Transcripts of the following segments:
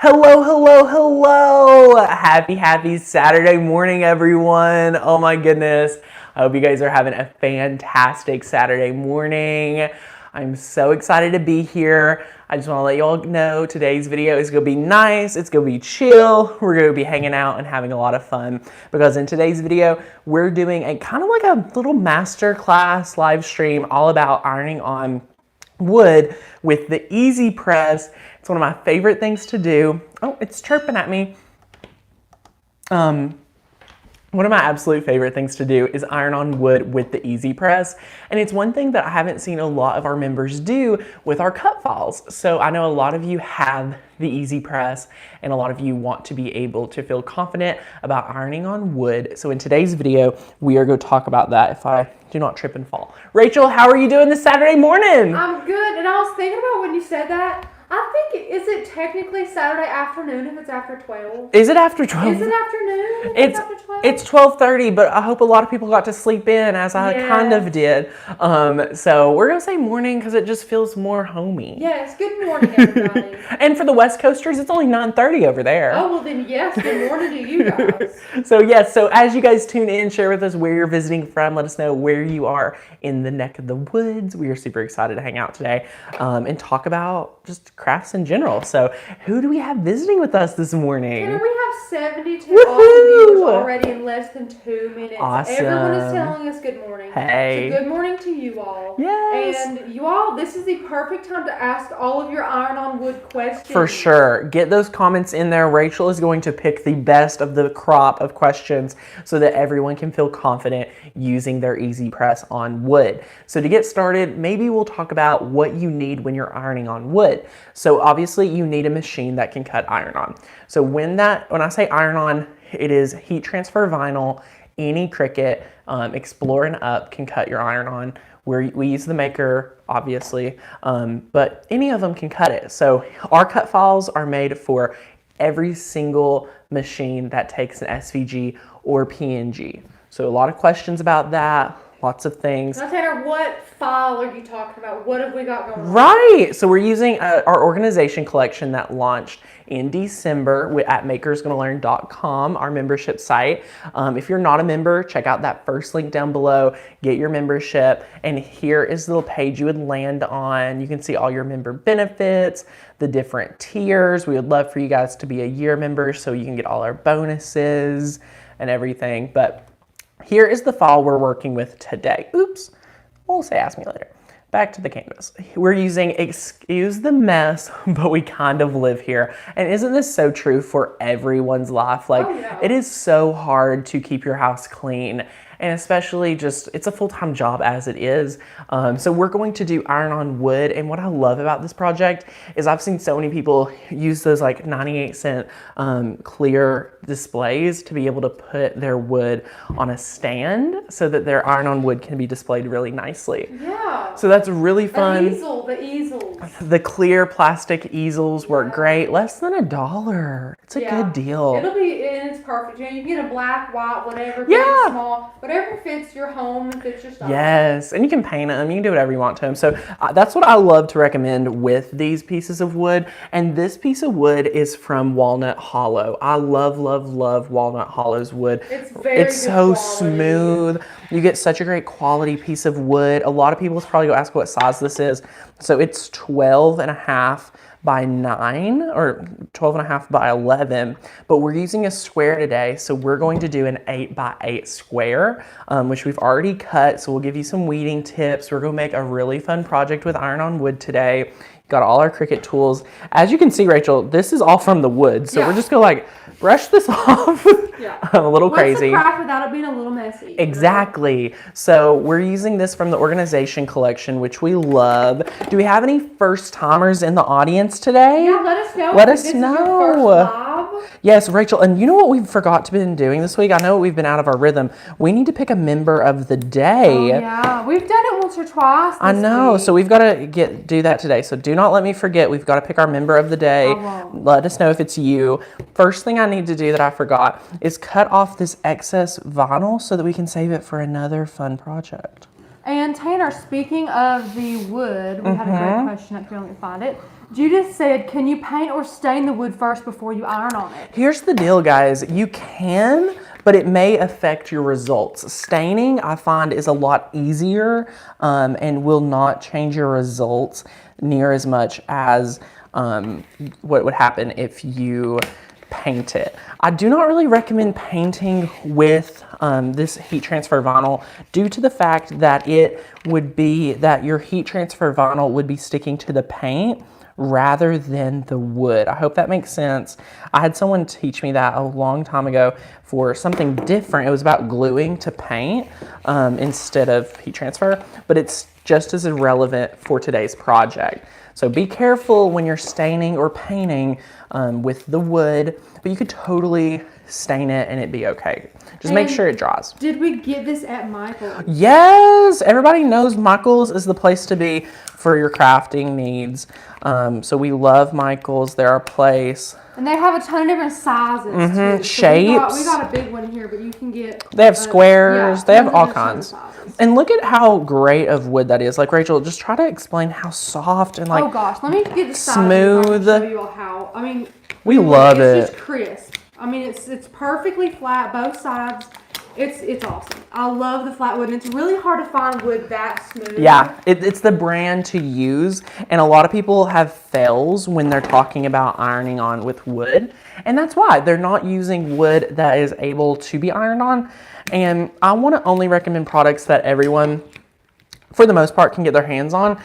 Hello, hello, hello. Happy Saturday morning, everyone. Oh my goodness. I hope you guys are having a fantastic Saturday morning. I'm so excited to be here. I just want to let you all know today's video is going to be nice. It's going to be chill. We're going to be hanging out and having a lot of fun because in today's video, we're doing a kind of like a little master class live stream all about ironing on wood with the Easypress. It's one of my favorite things to do. Oh, it's chirping at me. One of my absolute favorite things to do is iron on wood with the Easypress. And it's one thing that I haven't seen a lot of our members do with our cut files. So I know a lot of you have the Easypress and a lot of you want to be able to feel confident about ironing on wood. So in today's video, we are going to talk about that if I do not trip and fall. Rachel, how are you doing this Saturday morning? I'm good. And I was thinking about when you said that, I think, is it technically Saturday afternoon if it's after 12? Is it after 12? Is it afternoon? It's after 12? It's 12:30, but I hope a lot of people got to sleep in as I kind of did. So we're going to say morning because it just feels more homey. Yes, good morning, everybody. And for the West Coasters, it's only 9:30 over there. Oh, well then, yes, good morning to you guys. So as you guys tune in, share with us where you're visiting from. Let us know where you are in the neck of the woods. We are super excited to hang out today and talk about just crafts in general. So who do we have visiting with us this morning? And we have 72 awesome viewers already in less than 2 minutes. Awesome. Everyone is telling us good morning. Hey. So good morning to you all. Yes. And you all, this is the perfect time to ask all of your iron on wood questions. For sure. Get those comments in there. Rachel is going to pick the best of the crop of questions so that everyone can feel confident using their Easypress on wood. So to get started, maybe we'll talk about what you need when you're ironing on wood. So obviously you need a machine that can cut iron on. So when I say iron on, it is heat transfer vinyl. Any Cricut, Explore and Up can cut your iron on. We use the Maker, obviously, but any of them can cut it. So our cut files are made for every single machine that takes an SVG or PNG. So a lot of questions about that. Lots of things. Now, Tanner, what file are you talking about? What have we got going on? Right. So we're using our organization collection that launched in December at makersgonnalearn.com, our membership site. If you're not a member, check out that first link down below. Get your membership. And here is the little page you would land on. You can see all your member benefits, the different tiers. We would love for you guys to be a year member so you can get all our bonuses and everything. But here is the file we're working with today. Oops, we'll say ask me later. Back to the canvas. We're using, excuse the mess, but we kind of live here. And isn't this so true for everyone's life? Like, It is so hard to keep your house clean. And especially just, it's a full-time job as it is. So we're going to do iron on wood. And what I love about this project is I've seen so many people use those like 98-cent clear displays to be able to put their wood on a stand so that their iron on wood can be displayed really nicely. Yeah. So that's really fun. The easels. The clear plastic easels work great. Less than $1. It's a good deal. It's perfect. You know, you can get a black, white, whatever, big, small, whatever fits your home and fits your style. Yes, and you can paint them. You can do whatever you want to them. So that's what I love to recommend with these pieces of wood. And this piece of wood is from Walnut Hollow. I love, love, love Walnut Hollow's wood. It's so quality. Smooth. You get such a great quality piece of wood. A lot of people probably go ask what size this is. So it's 12.5 by 9 or 12.5 by 11, but we're using a square today. So we're going to do an 8 by 8 square, which we've already cut. So we'll give you some weeding tips. We're going to make a really fun project with iron on wood today. Got all our Cricut tools. As you can see, Rachel, this is all from the wood. So we're just gonna like brush this off. A little crazy. What's the craft without it being a little messy? Exactly. So we're using this from the organization collection, which we love. Do we have any first timers in the audience today? Yeah, let us know. Let us Is know. your first live? Yes, Rachel, and you know what we forgot to been doing this week? I know we've been out of our rhythm. We need to pick a member of the day. Oh, yeah, we've done it once or twice. I know, week. So we've got to do that today. So do not let me forget. We've got to pick our member of the day. Let us know if it's you. First thing I need to do that I forgot is cut off this excess vinyl so that we can save it for another fun project. And Tanner, speaking of the wood, we had a great question up here. Let me find it. Judith said, can you paint or stain the wood first before you iron on it? Here's the deal, guys. You can, but it may affect your results. Staining, I find, is a lot easier and will not change your results near as much as what would happen if you paint it. I do not really recommend painting with this heat transfer vinyl due to the fact that your heat transfer vinyl would be sticking to the paint rather than the wood. I hope that makes sense. I had someone teach me that a long time ago for something different. It was about gluing to paint instead of heat transfer, but it's just as irrelevant for today's project. So be careful when you're staining or painting with the wood, but you could totally stain it and it'd be okay. Just make sure it dries. Did we get this at Michael's? Yes, everybody knows Michael's is the place to be for your crafting needs. So we love Michael's. They're our place. And they have a ton of different sizes too. Shapes. So we got a big one here, but you can get. They have squares. Yeah, they have all kinds. And look at how great of wood that is. Like, Rachel, just try to explain how soft and like. Oh gosh, let me get the size smooth. Show you all how. I mean, we love it. It's just crisp. I mean, it's perfectly flat, both sides. It's awesome. I love the flat wood, and it's really hard to find wood that smooth. Yeah, it's the brand to use, and a lot of people have fails when they're talking about ironing on with wood, and that's why they're not using wood that is able to be ironed on. And I want to only recommend products that everyone, for the most part, can get their hands on.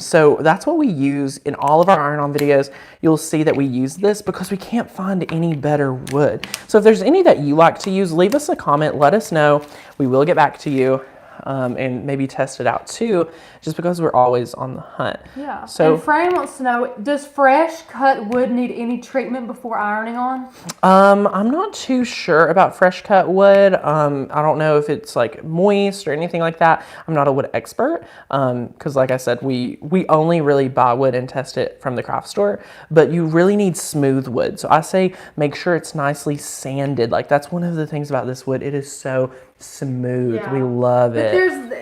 So that's what we use in all of our iron-on videos. You'll see that we use this because we can't find any better wood. So if there's any that you like to use, leave us a comment. Let us know. We will get back to you and maybe test it out too, just because we're always on the hunt. Yeah. So and Fran wants to know, does fresh cut wood need any treatment before ironing on? I'm not too sure about fresh cut wood. I don't know if it's like moist or anything like that. I'm not a wood expert because like I said, we only really buy wood and test it from the craft store, but you really need smooth wood. So I say make sure it's nicely sanded. Like that's one of the things about this wood. It is so smooth. Yeah. We love it.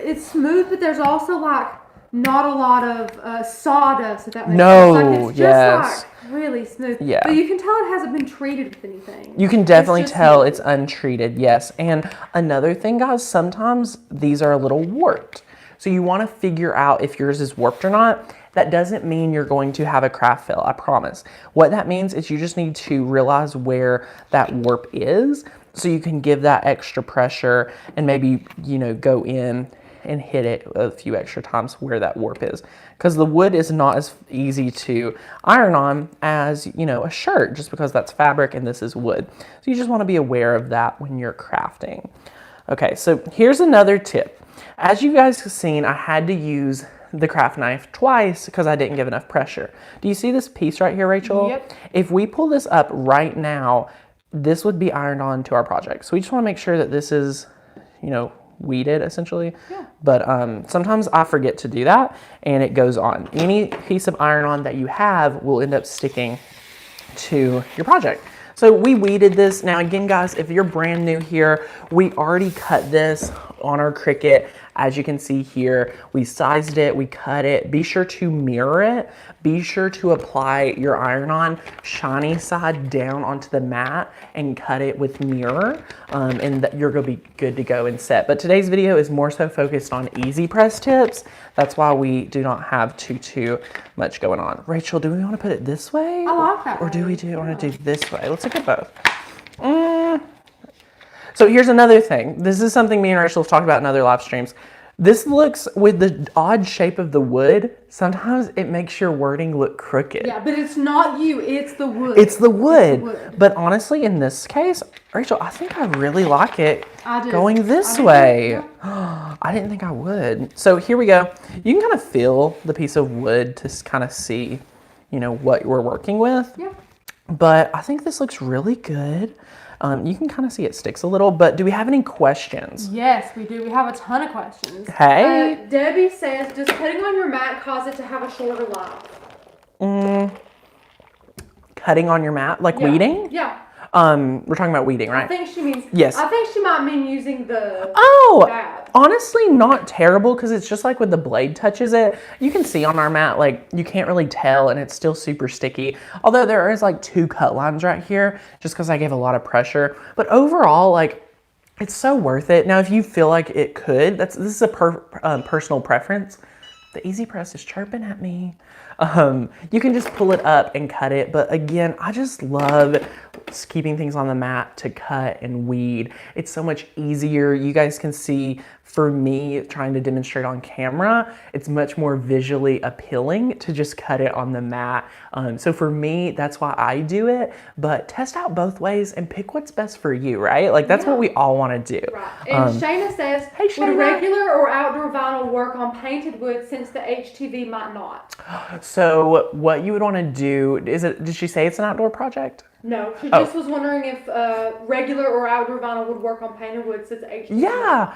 It's smooth, but there's also like not a lot of sawdust, if that makes No, sense. Like it's just like really smooth. Yeah. But you can tell it hasn't been treated with anything. You can definitely tell smooth. it's untreated, yes. And another thing, guys, sometimes these are a little warped. So you want to figure out if yours is warped or not. That doesn't mean you're going to have a craft fail, I promise. What that means is you just need to realize where that warp is so you can give that extra pressure and maybe, go in and hit it a few extra times where that warp is. Because the wood is not as easy to iron on as, a shirt, just because that's fabric and this is wood. So you just want to be aware of that when you're crafting. Okay, so here's another tip. As you guys have seen, I had to use the craft knife twice because I didn't give enough pressure. Do you see this piece right here, Rachel? Yep. If we pull this up right now, this would be ironed on to our project. So we just want to make sure that this is, weeded essentially. Yeah. But sometimes I forget to do that and it goes on. Any piece of iron-on that you have will end up sticking to your project. So we weeded this. Now again, guys, if you're brand new here, we already cut this on our Cricut. As you can see here, we sized it, we cut it. Be sure to mirror it. Be sure to apply your iron-on shiny side down onto the mat and cut it with mirror, and you're gonna be good to go and set. But today's video is more so focused on Easypress tips. That's why we do not have too much going on. Rachel, do we want to put it this way? I like that. Or do we want to do this way? Let's look at both. So here's another thing. This is something me and Rachel have talked about in other live streams. This looks, with the odd shape of the wood, sometimes it makes your wording look crooked. Yeah, but it's not you, it's the wood. It's the wood. It's the wood. But honestly, in this case, Rachel, I think I really like it I do. going this I do. way. Yeah. I didn't think I would. So here we go. You can kind of feel the piece of wood to kind of see, what we're working with. Yeah. But I think this looks really good. You can kind of see it sticks a little, but do we have any questions? Yes, we do. We have a ton of questions. Hey. Debbie says, does cutting on your mat cause it to have a shorter life? Cutting on your mat, like weeding? Yeah. We're talking about weeding, right? I think she means. Yes. I think she might mean using the. Oh, mat. Honestly, not terrible because it's just like with the blade touches it. You can see on our mat, like you can't really tell and it's still super sticky. Although there is like 2 cut lines right here just because I gave a lot of pressure. But overall, like it's so worth it. Now, if you feel like it could, this is a personal preference. The Easypress is chirping at me. You can just pull it up and cut it. But again, I just love keeping things on the mat to cut and weed. It's so much easier. You guys can see, for me, trying to demonstrate on camera, it's much more visually appealing to just cut it on the mat. So for me, that's why I do it. But test out both ways and pick what's best for you, right? Like that's what we all want to do. Right. And Shayna says, hey, Shayna, would regular or outdoor vinyl work on painted wood since the HTV might not? So what you would want to do, did she say it's an outdoor project? No, she just was wondering if regular or outdoor vinyl would work on painted wood since HTV. Yeah,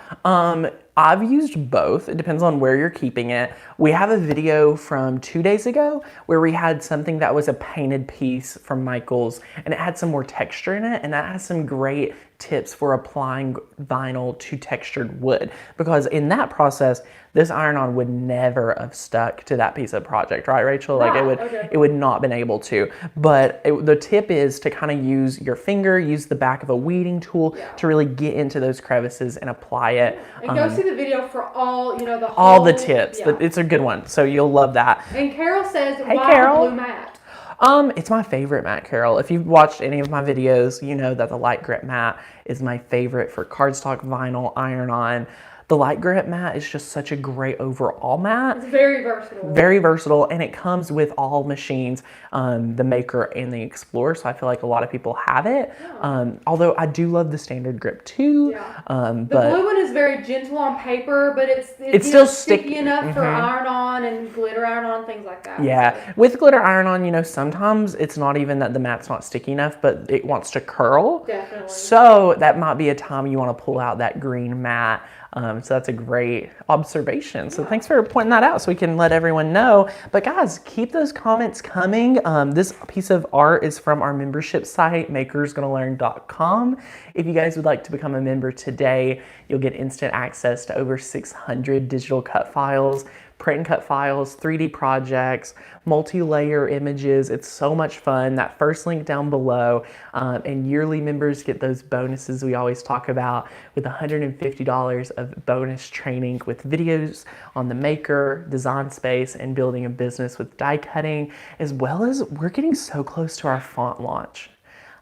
I've used both. It depends on where you're keeping it. We have a video from 2 days ago where we had something that was a painted piece from Michael's and it had some more texture in it, and that has some great tips for applying vinyl to textured wood, because in that process this iron-on would never have stuck to that piece of project, right, Rachel? Like it would not been able to. But the tip is to kind of use your finger, use the back of a weeding tool to really get into those crevices and apply it. And go see the video for all, all the tips. Yeah. It's a good one, so you'll love that. And Carol says, hey, why Carol. blue mat? It's my favorite mat, Carol. If you've watched any of my videos, you know that the light grit mat is my favorite for cardstock, vinyl, iron-on. The light grit mat is just such a great overall mat. It's very versatile. Very versatile, and it comes with all machines, the Maker and the Explorer, so I feel like a lot of people have it. Yeah. Although I do love the standard grip too. Yeah. The blue one is very gentle on paper, but it's still sticky enough for iron-on and glitter iron-on, things like that. Yeah, so with glitter iron-on, sometimes it's not even that the mat's not sticky enough, but it wants to curl. Definitely. So that might be a time you want to pull out that green mat. So that's a great observation. So thanks for pointing that out so we can let everyone know. But guys, keep those comments coming. This piece of art is from our membership site, makersgonnalearn.com. If you guys would like to become a member today, you'll get instant access to over 600 digital cut files, print and cut files, 3D projects, multi-layer images. It's so much fun. That first link down below. And yearly members get those bonuses we always talk about, with $150 of bonus training with videos on the Maker, Design Space, and building a business with die cutting, as well as we're getting so close to our font launch.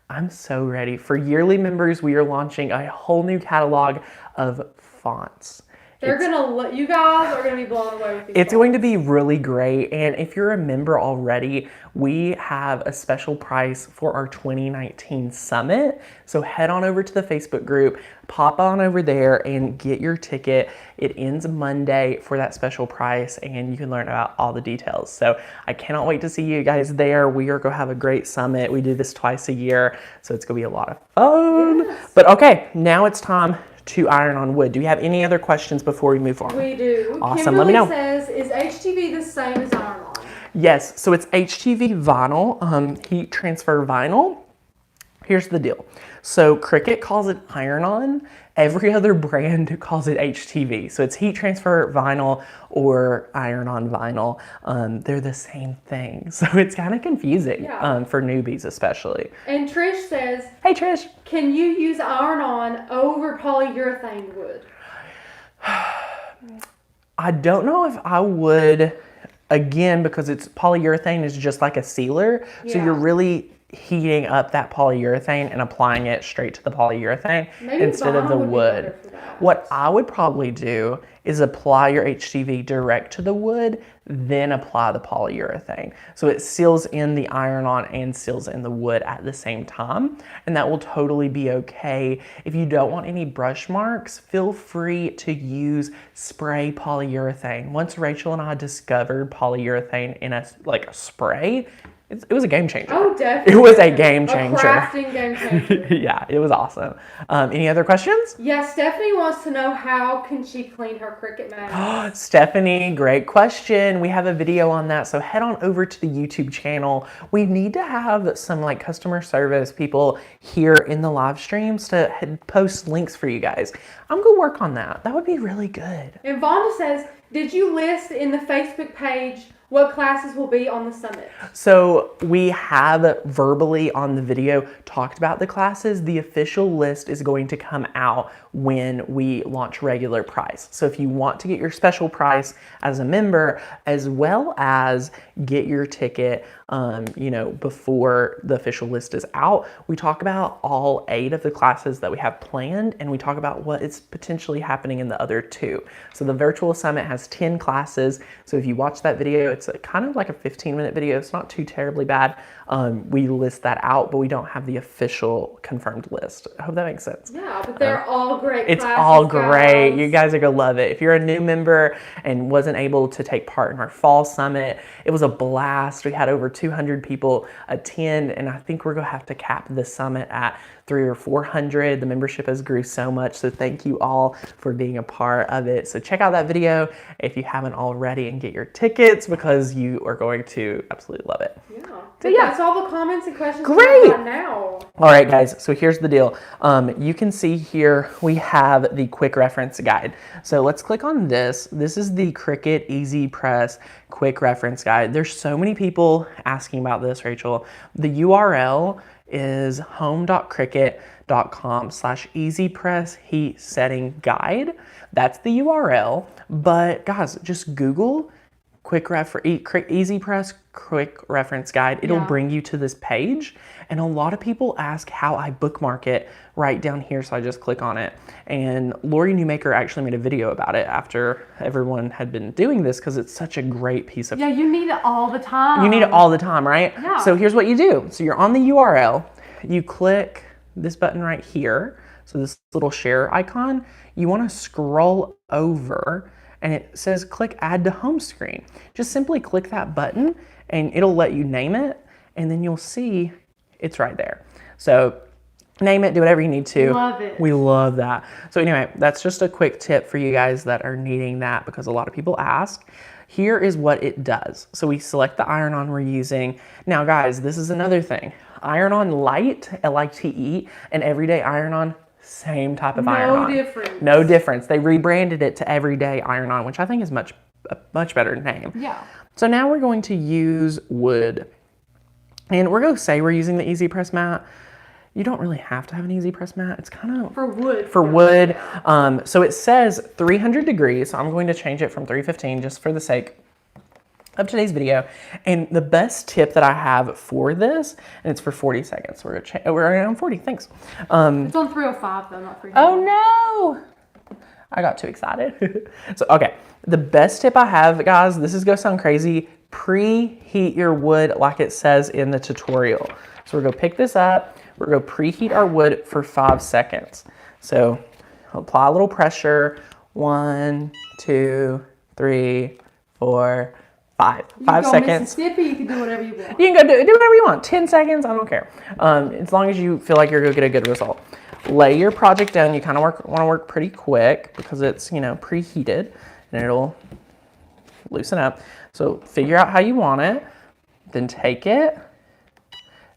I'm so ready. For yearly members, we are launching a whole new catalog of fonts. You guys are gonna be blown away with these. It's going to be really great, and if you're a member already, we have a special price for our 2019 summit. So head on over to the Facebook group, pop on over there, and get your ticket. It ends Monday for that special price, and you can learn about all the details. So I cannot wait to see you guys there. We are going to have a great summit. We do this twice a year, so it's going to be a lot of fun. Yes. But okay, now it's time to iron on wood. Do you have any other questions before we move on? We do. Awesome. Kimberly Let me know. Says, is HTV the same as iron on? Yes. So it's HTV vinyl, heat transfer vinyl. Here's the deal. So Cricut calls it iron on. Every other brand calls it HTV. So it's heat transfer vinyl or iron on vinyl. They're the same thing. So it's kind of confusing for newbies especially. And Trish says, hey Trish, can you use iron on over polyurethane wood? I don't know if I would, again, because polyurethane is just like a sealer. So you're really heating up that polyurethane and applying it straight to the polyurethane instead of the wood. What I would probably do is apply your HTV direct to the wood, then apply the polyurethane. So it seals in the iron-on and seals in the wood at the same time, and that will totally be okay. If you don't want any brush marks, feel free to use spray polyurethane. Once Rachel and I discovered polyurethane in a spray, It was a game changer. Oh, definitely. It was a game changer. A crafting game changer. Yeah, it was awesome. Any other questions? Yeah, Stephanie wants to know how can she clean her Cricut mat. Stephanie, great question. We have a video on that, so head on over to the YouTube channel. We need to have some like customer service people here in the live streams to post links for you guys. I'm gonna work on that. That would be really good. And Vonda says, did you list in the Facebook page what classes will be on the summit? So we have verbally on the video talked about the classes. The official list is going to come out when we launch regular price. So if you want to get your special price as a member, as well as get your ticket, before the official list is out, we talk about all 8 of the classes that we have planned, and we talk about what is potentially happening in the other 2. So the virtual summit has 10 classes. So if you watch that video, it's kind of like a 15-minute video. It's not too terribly bad. We list that out, but we don't have the official confirmed list. I hope that makes sense. Yeah, but they're all great It's classes, all great. guys. You guys are going to love it. If you're a new member and wasn't able to take part in our fall summit, it was a blast. We had over 200 people attend, and I think we're going to have to cap the summit at 300 or 400. The membership has grew so much, so thank you all for being a part of it. So check out that video if you haven't already and get your tickets, because you are going to absolutely love it. Yeah. So yeah, that's all the comments and questions great. we have now. All right, guys, so here's the deal. You can see here we have the quick reference guide. So let's click on this. This is the Cricut Easypress quick reference guide. There's so many people asking about this, Rachel. The URL is home.cricut.com/easypress heat setting guide. That's the URL. But guys, just Google Easypress quick reference guide. It'll bring you to this page, and a lot of people ask how I bookmark it right down here, so I just click on it. And Lori Newmaker actually made a video about it after everyone had been doing this, because it's such a great piece of... Yeah, you need it all the time. You need it all the time, right? Yeah. So here's what you do. So you're on the URL, you click this button right here, so this little share icon. You want to scroll over, and it says click add to home screen. Just simply click that button and it'll let you name it, and then you'll see it's right there. So name it, do whatever you need to. Love it. We love that. So anyway, that's just a quick tip for you guys that are needing that, because a lot of people ask. Here is what it does. So we select the iron-on we're using. Now guys, this is another thing. Iron-on Lite, L-I-T-E, and Everyday Iron-On, same type of iron-on. No difference. No difference. They rebranded it to Everyday Iron-On, which I think is a much better name. Yeah. So now we're going to use wood. And we're going to say we're using the Easypress mat. You don't really have to have an Easypress mat. It's kind of... For wood. For wood. So it says 300 degrees. So I'm going to change it from 315 just for the sake of today's video. And the best tip that I have for this, and it's for 40 seconds. We're on 40, thanks. It's on 305 though, not 300. Oh no! I got too excited. So, okay. The best tip I have, guys, this is going to sound crazy. Preheat your wood like it says in the tutorial. So we're going to pick this up. We're going to preheat our wood for 5 seconds. So apply a little pressure. 1, 2, 3, 4, 5. 5 seconds. Mississippi, you can do whatever you want. You can go do whatever you want. 10 seconds, I don't care. As long as you feel like you're going to get a good result. Lay your project down. You kind of want to work pretty quick because it's, preheated, and it'll loosen up. So figure out how you want it, then take it,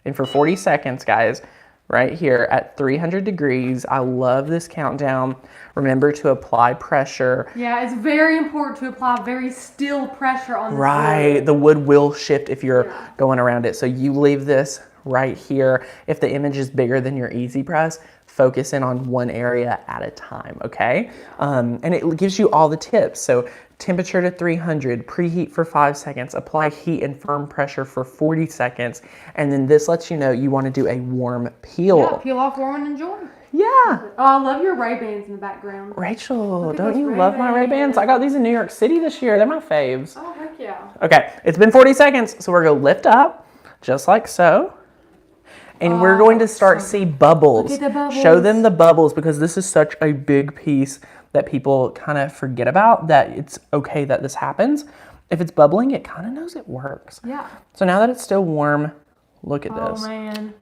and for 40 seconds, guys, right here at 300 degrees, I love this countdown. Remember to apply pressure. Yeah, it's very important to apply very still pressure on the Right, wood. the wood will shift if you're going around it. So you leave this right here. If the image is bigger than your Easypress, focus in on one area at a time, okay? And it gives you all the tips. So temperature to 300, preheat for 5 seconds, apply heat and firm pressure for 40 seconds, and then this lets you know you want to do a warm peel. Yeah, peel off, warm, and enjoy. Yeah. Oh, I love your Ray-Bans in the background. Rachel, don't you love my Ray-Bans? I got these in New York City this year. They're my faves. Oh, heck yeah. Okay, it's been 40 seconds, so we're going to lift up, just like so. And we're going to start see bubbles. Look at the bubbles. Show them the bubbles, because this is such a big piece that people kind of forget about, that it's okay that this happens. If it's bubbling, it kind of knows it works. Yeah. So now that it's still warm, look at this. Oh, man.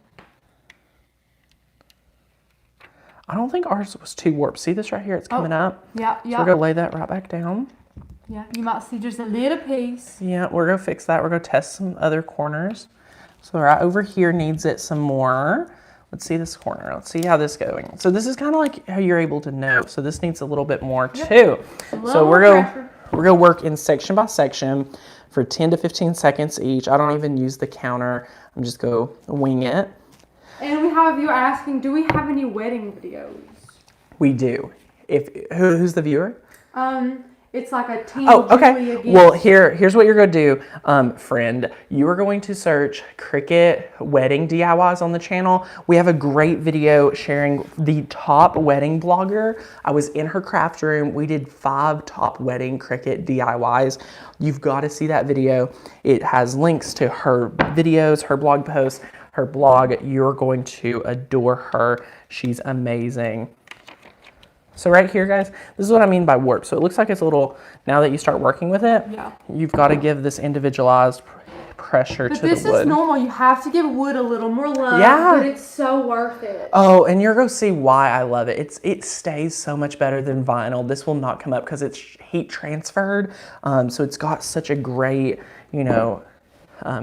I don't think ours was too warped. See this right here? It's coming up. Yeah, So we're going to lay that right back down. Yeah, you might see just a little piece. Yeah, we're going to fix that. We're going to test some other corners. So right over here needs it some more. Let's see this corner. Let's see how this is going. So this is kind of like how you're able to know. So this needs a little bit more too. So we're going to work in section by section for 10 to 15 seconds each. I don't even use the counter. I'm just go wing it. And we have you asking, do we have any wedding videos? We do. Who's the viewer? It's like a team. Oh, okay. Well, here's what you're going to do, friend. You are going to search Cricut wedding DIYs on the channel. We have a great video sharing the top wedding blogger. I was in her craft room. We did 5 top wedding Cricut DIYs. You've got to see that video. It has links to her videos, her blog posts, her blog. You're going to adore her. She's amazing. So right here, guys, this is what I mean by warp. So it looks like it's a little, now that you start working with it, you've got to give this individualized pressure to the wood. But this is normal. You have to give wood a little more love, but it's so worth it. Oh, and you're going to see why I love it. It stays so much better than vinyl. This will not come up because it's heat transferred. So it's got such a great,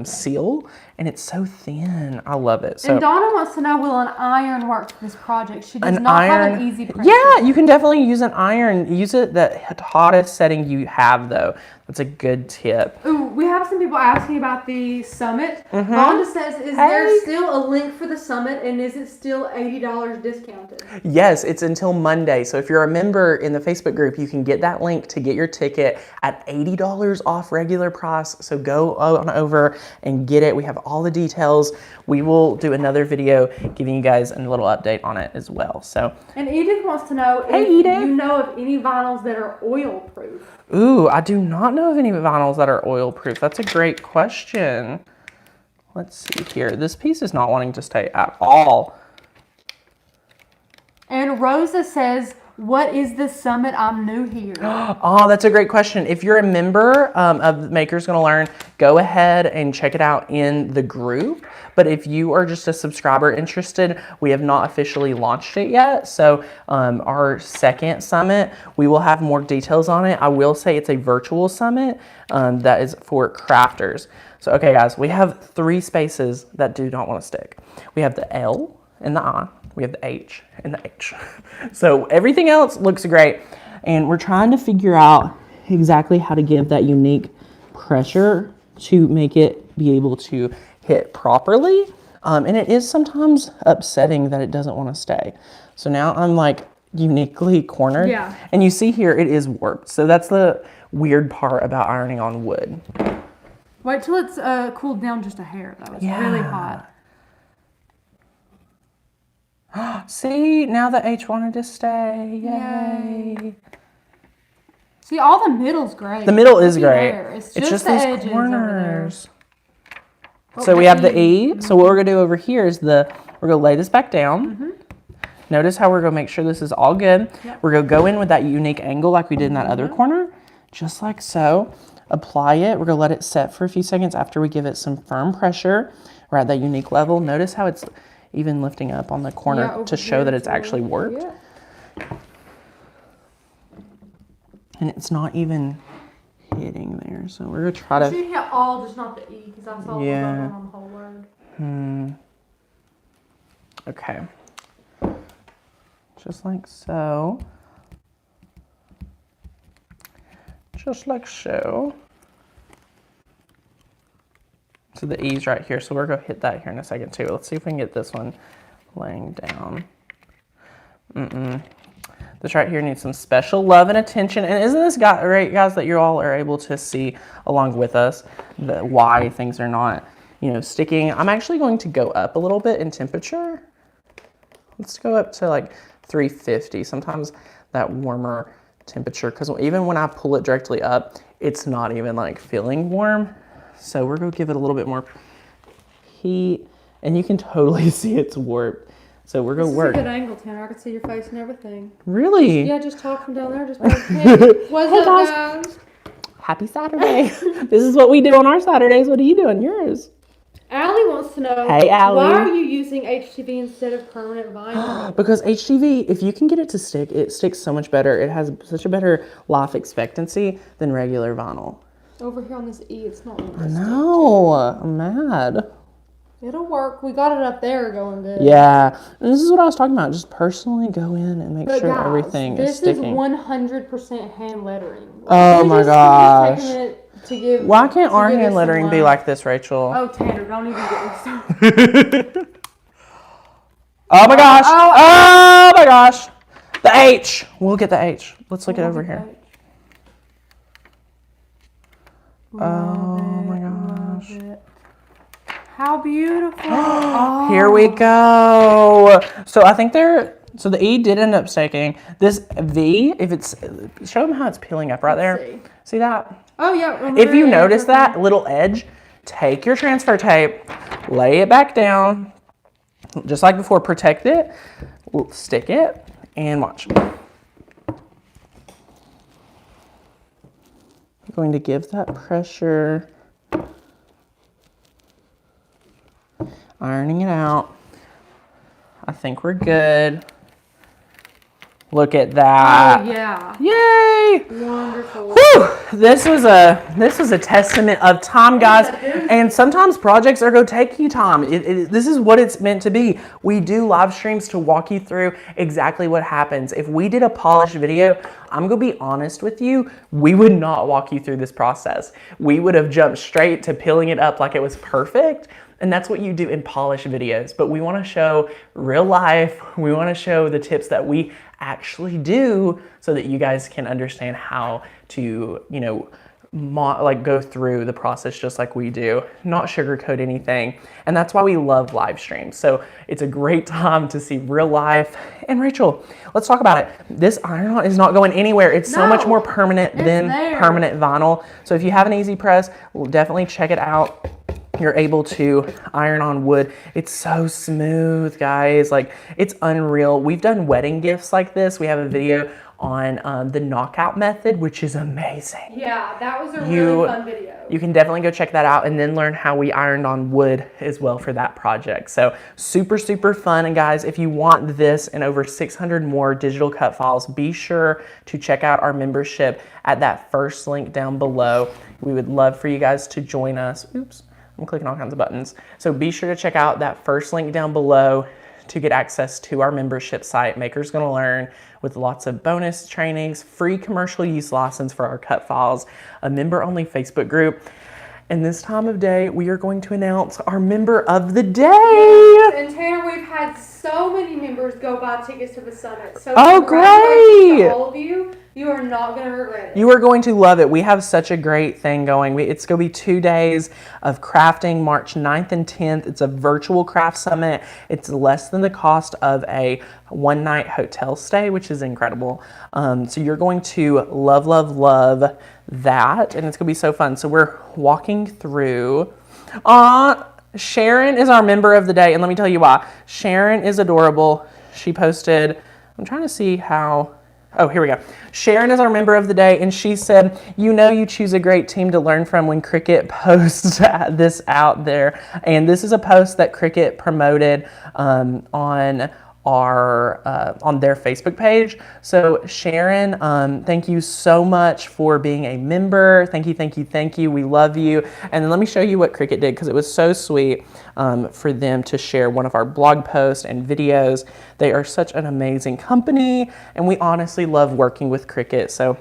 seal, and it's so thin. I love it. So, and Donna wants to know, will an iron work for this project? She does not have an Easypress. Yeah, you can definitely use an iron. Use it the hottest setting you have, though. That's a good tip. Ooh, we have some people asking about the summit. Rhonda says, is there still a link for the summit, and is it still $80 discounted? Yes, it's until Monday. So if you're a member in the Facebook group, you can get that link to get your ticket at $80 off regular price. So go on over and get it. We have all the details. We will do another video giving you guys a little update on it as well. So, and Edith wants to know if you know of any vinyls that are oil proof. Ooh, I do not know of any vinyls that are oil proof. That's a great question. Let's see here. This piece is not wanting to stay at all. And Rosa says, what is the summit? I'm new here. Oh, that's a great question. If you're a member of Makers Gonna Learn, go ahead and check it out in the group. But if you are just a subscriber interested, we have not officially launched it yet. So our second summit, we will have more details on it. I will say it's a virtual summit that is for crafters. So, okay, guys, we have 3 spaces that do not want to stick. We have the L and the I. We have the H and the H. So everything else looks great. And we're trying to figure out exactly how to give that unique pressure to make it be able to hit properly. And it is sometimes upsetting that it doesn't want to stay. So now I'm like uniquely cornered. Yeah. And you see here, it is warped. So that's the weird part about ironing on wood. Wait till it's cooled down just a hair though. It's really hot. See, now the H wanted to stay. Yay. See, all the middle's great. The middle is great. It's just the these corners. Oh, so we have the E. So what we're going to do over here is we're going to lay this back down. Notice how we're going to make sure this is all good. We're going to go in with that unique angle like we did in that other corner. Just like so. Apply it. We're going to let it set for a few seconds after we give it some firm pressure. We're at that unique level. Notice how it's even lifting up on the corner to show that it's actually warped. And it's not even hitting there. So we're going to try to... You hit all, just not the E, because that's all on the whole road. Okay. Just like so. Just like so. So the E's right here. So we're going to hit that here in a second too. Let's see if we can get this one laying down. This right here needs some special love and attention. And isn't this great, guys, that you all are able to see along with us why things are not, sticking. I'm actually going to go up a little bit in temperature. Let's go up to like 350. Sometimes that warmer temperature, because even when I pull it directly up, it's not even like feeling warm. So we're going to give it a little bit more heat, and you can totally see it's warped. So we're going to work. This is a good angle, Tanner. I can see your face and everything. Really? Yeah, just talk from down there. Just hey, what's up, guys? Happy Saturday. This is what we do on our Saturdays. What are you doing yours? Allie wants to know, hey, Allie. Why are you using HTV instead of permanent vinyl? Because HTV, if you can get it to stick, it sticks so much better. It has such a better life expectancy than regular vinyl. Over here on this E, it's not on I know. I'm mad. It'll work. We got it up there going good. Yeah. And this is what I was talking about. Just personally go in and make sure guys, everything is sticking. This is 100% hand lettering. Oh my gosh. To give, why can't our hand lettering be like this, Rachel? Oh, Tanner, don't even get me started. Oh my gosh. Oh my gosh. The H. We'll get the H. Let's look it over here. Oh my gosh. How beautiful. Oh. Here we go. So I think so the E did end up sticking. This V, if it's, show them how it's peeling up right there. See that? Oh yeah. If you notice that little edge, take your transfer tape, lay it back down, just like before, protect it, stick it, and watch. I'm going to give that pressure. Ironing it out. I think we're good. Look at that. Oh yeah. Yay! Wonderful. Whew! This was a testament of time, guys. And sometimes projects are going to take you time. This is what it's meant to be. We do live streams to walk you through exactly what happens. If we did a polished video, I'm going to be honest with you, we would not walk you through this process. We would have jumped straight to peeling it up like it was perfect. And that's what you do in polished videos. But we want to show real life. We want to show the tips that we actually do so that you guys can understand how to, go through the process just like we do, not sugarcoat anything. And that's why we love live streams. So it's a great time to see real life. And Rachel, let's talk about it. This iron-on is not going anywhere. It's so much more permanent than permanent vinyl. So if you have an Easypress, we'll definitely check it out. You're able to iron on wood. It's so smooth, guys. Like, it's unreal. We've done wedding gifts like this. We have a video on the knockout method, which is amazing. Yeah, that was a really fun video. You can definitely go check that out and then learn how we ironed on wood as well for that project. So super, super fun. And guys, if you want this and over 600 more digital cut files, be sure to check out our membership at that first link down below. We would love for you guys to join us. Oops. I'm clicking all kinds of buttons. So be sure to check out that first link down below to get access to our membership site, Maker's Gonna Learn, with lots of bonus trainings, free commercial use license for our cut files, a member-only Facebook group. And this time of day, we are going to announce our member of the day. And Tanner, we've had so many members go buy tickets to the summit. So great! To all of you. You are not going to regret it. You are going to love it. We have such a great thing going. It's going to be 2 days of crafting, March 9th and 10th. It's a virtual craft summit. It's less than the cost of a one-night hotel stay, which is incredible. So you're going to love, love, love that. And it's going to be so fun. So we're walking through. Sharon is our member of the day. And let me tell you why. Sharon is adorable. She posted, I'm trying to see how... Oh, here we go. Sharon is our member of the day, and she said, you choose a great team to learn from when Cricut posts this out there. And this is a post that Cricut promoted on their Facebook page. So Sharon, thank you so much for being a member. Thank you, thank you, thank you. We love you. And then let me show you what Cricut did, because it was so sweet for them to share one of our blog posts and videos. They are such an amazing company, and we honestly love working with Cricut. So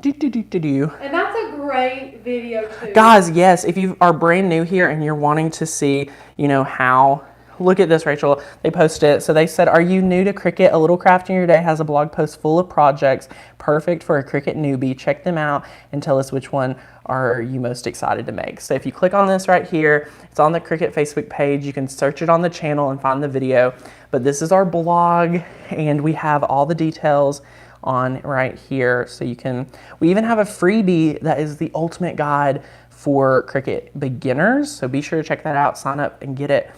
And that's a great video too. Guys, yes, if you are brand new here and you're wanting to see, how... Look at this, Rachel. They posted it. So they said, are you new to Cricut? A Little Craft in Your Day has a blog post full of projects perfect for a Cricut newbie. Check them out and tell us which one are you most excited to make. So if you click on this right here, it's on the Cricut Facebook page. You can search it on the channel and find the video. But this is our blog, and we have all the details on right here. So we even have a freebie that is the ultimate guide for Cricut beginners. So be sure to check that out, sign up and get it.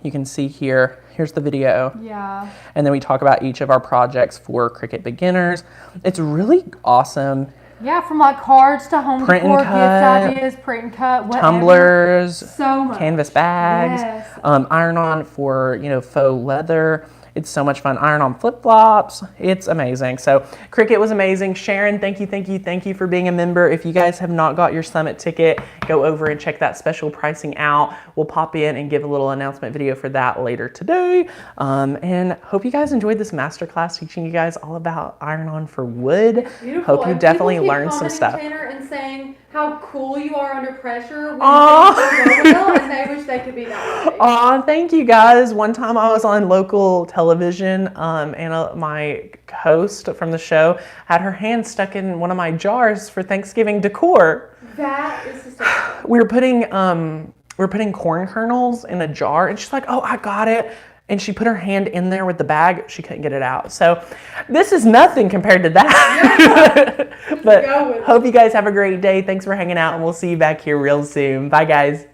You can see here's the video. Yeah. And then we talk about each of our projects for Cricut beginners. It's really awesome Yeah, from like cards to home Print and decor, gift cut, ideas, print and cut, whatever. tumblers, So much. canvas bags, Yes. iron-on for, faux leather. It's so much fun. Iron-on flip-flops. It's amazing. So Cricut was amazing. Sharon, thank you for being a member. If you guys have not got your summit ticket, go over and check that special pricing out. We'll pop in and give a little announcement video for that later today. And hope you guys enjoyed this masterclass teaching you guys all about iron-on for wood. Beautiful. Hope you And definitely people keep learned some commenting, stuff. Tanner, and saying how cool you are under pressure when Aw. things go well, and they wish they could be that way. Aw, thank you guys. One time I was on local television and my host from the show had her hand stuck in one of my jars for Thanksgiving decor. That is hysterical. We were putting corn kernels in a jar and she's like, oh, I got it. And she put her hand in there with the bag. She couldn't get it out. So this is nothing compared to that. But hope you guys have a great day. Thanks for hanging out and we'll see you back here real soon. Bye guys.